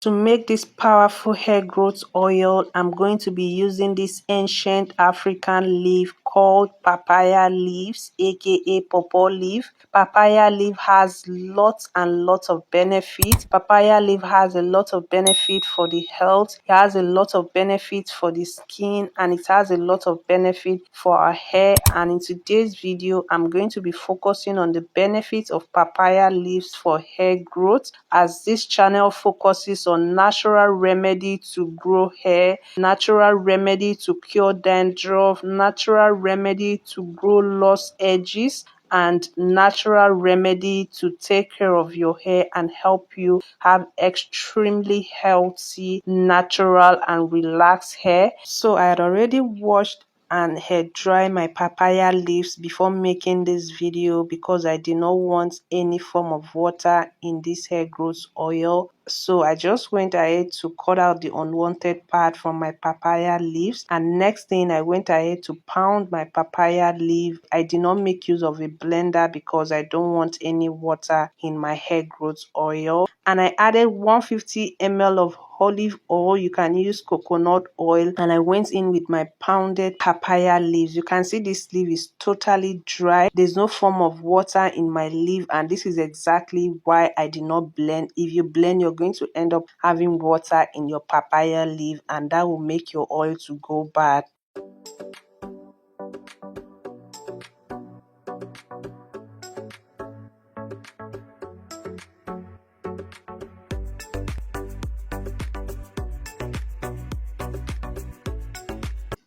To make this powerful hair growth oil, I'm going to be using this ancient African leaf called papaya leaves, aka pawpaw leaf. Papaya leaf has lots and lots of benefits. Papaya leaf has a lot of benefit for the health. It has a lot of benefits for the skin, and it has a lot of benefit for our hair. And in today's video, I'm going to be focusing on the benefits of papaya leaves for hair growth, as this channel focuses on natural remedy to grow hair, natural remedy to cure dandruff, natural remedy to grow lost edges, and natural remedy to take care of your hair and help you have extremely healthy, natural, and relaxed hair. So I had already washed and hair dry my papaya leaves before making this video, because I did not want any form of water in this hair growth oil. So I just went ahead to cut out the unwanted part from my papaya leaves, and next thing I went ahead to pound my papaya leaf. I did not make use of a blender because I don't want any water in my hair growth oil. And I added 150 ml of olive oil. You can use coconut oil, and I went in with my pounded papaya leaves. You can see this leaf is totally dry. There's no form of water in my leaf, and this is exactly why I did not blend. If you blend, you're going to end up having water in your papaya leaf, and that will make your oil to go bad.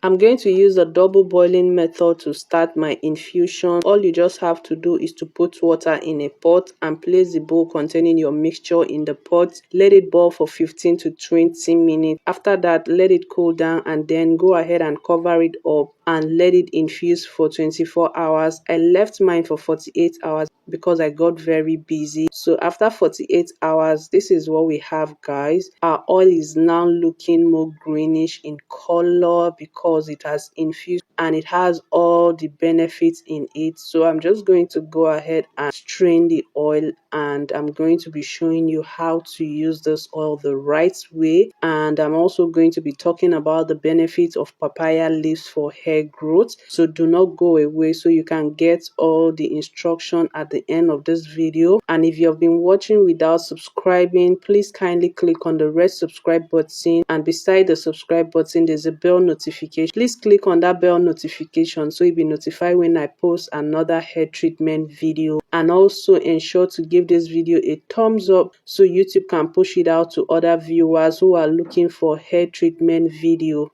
I'm going to use a double boiling method to start my infusion. All you just have to do is to put water in a pot and place the bowl containing your mixture in the pot. Let it boil for 15 to 20 minutes. After that, let it cool down, and then go ahead and cover it up and let it infuse for 24 hours. I left mine for 48 hours because I got very busy. So after 48 hours, this is what we have, guys. Our oil is now looking more greenish in color because it has infused and it has all the benefits in it. So I'm just going to go ahead and strain the oil, and I'm going to be showing you how to use this oil the right way. And I'm also going to be talking about the benefits of papaya leaves for hair growth. So do not go away, so you can get all the instruction at the end of this video. And if you have been watching without subscribing, please kindly click on the red subscribe button, and beside the subscribe button there's a bell notification. Please click on that bell notification so you'll be notified when I post another hair treatment video. And also ensure to give this video a thumbs up so YouTube can push it out to other viewers who are looking for hair treatment video.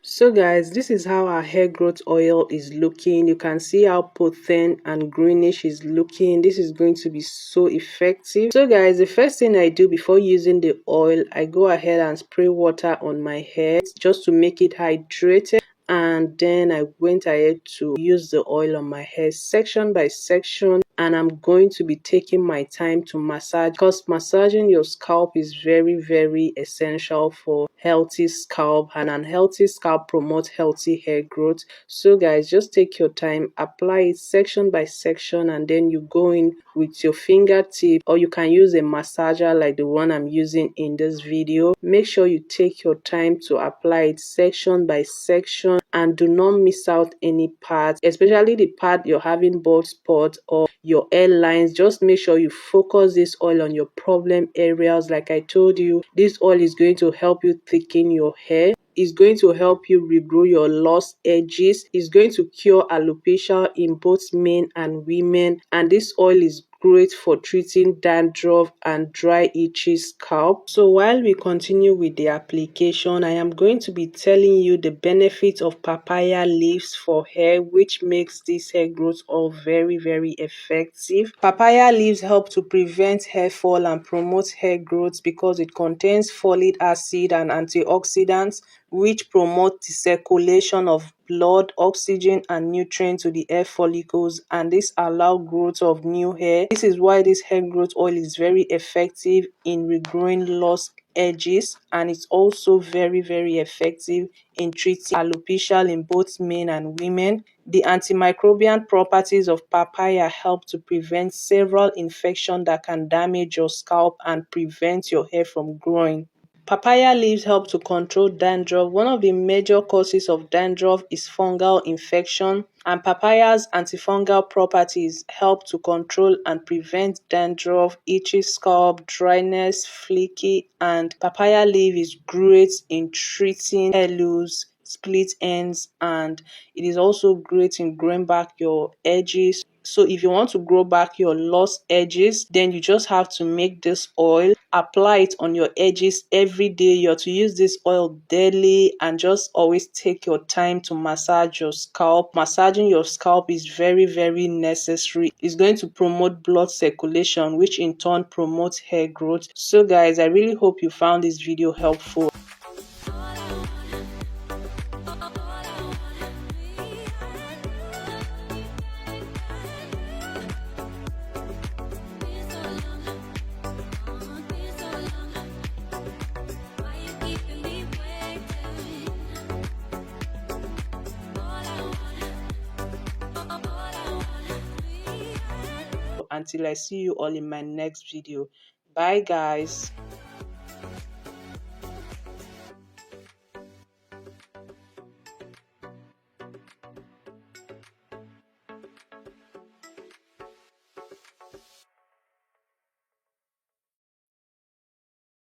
So guys, this is how our hair growth oil is looking. You can see how potent and greenish is looking. This is going to be so effective. So guys, the first thing I do before using the oil, I go ahead and spray water on my hair just to make it hydrated. And then I went ahead to use the oil on my hair section by section, and I'm going to be taking my time to massage, because massaging your scalp is very, very essential for healthy scalp, and an healthy scalp promotes healthy hair growth. So guys, just take your time, apply it section by section, and then you go in with your fingertip, or you can use a massager like the one I'm using in this video. Make sure you take your time to apply it section by section, and do not miss out any part, especially the part you're having bald spot or your hairlines. Just make sure you focus this oil on your problem areas. Like I told you, this oil is going to help you thicken your hair. It's going to help you regrow your lost edges. It's going to cure alopecia in both men and women. And this oil is great for treating dandruff and dry itchy scalp. So while we continue with the application, I am going to be telling you the benefits of papaya leaves for hair, which makes this hair growth all very, very effective. Papaya leaves help to prevent hair fall and promote hair growth because it contains folic acid and antioxidants, which promote the circulation of blood, oxygen, and nutrients to the hair follicles, and this allow growth of new hair. This is why this hair growth oil is very effective in regrowing lost edges, and it's also very, very effective in treating alopecia in both men and women. The antimicrobial properties of papaya help to prevent several infections that can damage your scalp and prevent your hair from growing. Papaya leaves help to control dandruff. One of the major causes of dandruff is fungal infection, and papaya's antifungal properties help to control and prevent dandruff, itchy scalp, dryness, flaky, and papaya leaf is great in treating hair loss, split ends, and it is also great in growing back your edges. So if you want to grow back your lost edges, then you just have to make this oil, apply it on your edges every day. You're to use this oil daily, and just always take your time to massage your scalp. Massaging your scalp is very, very necessary. It's going to promote blood circulation, which in turn promotes hair growth. So guys, I really hope you found this video helpful. Until I see you all in my next video. Bye guys.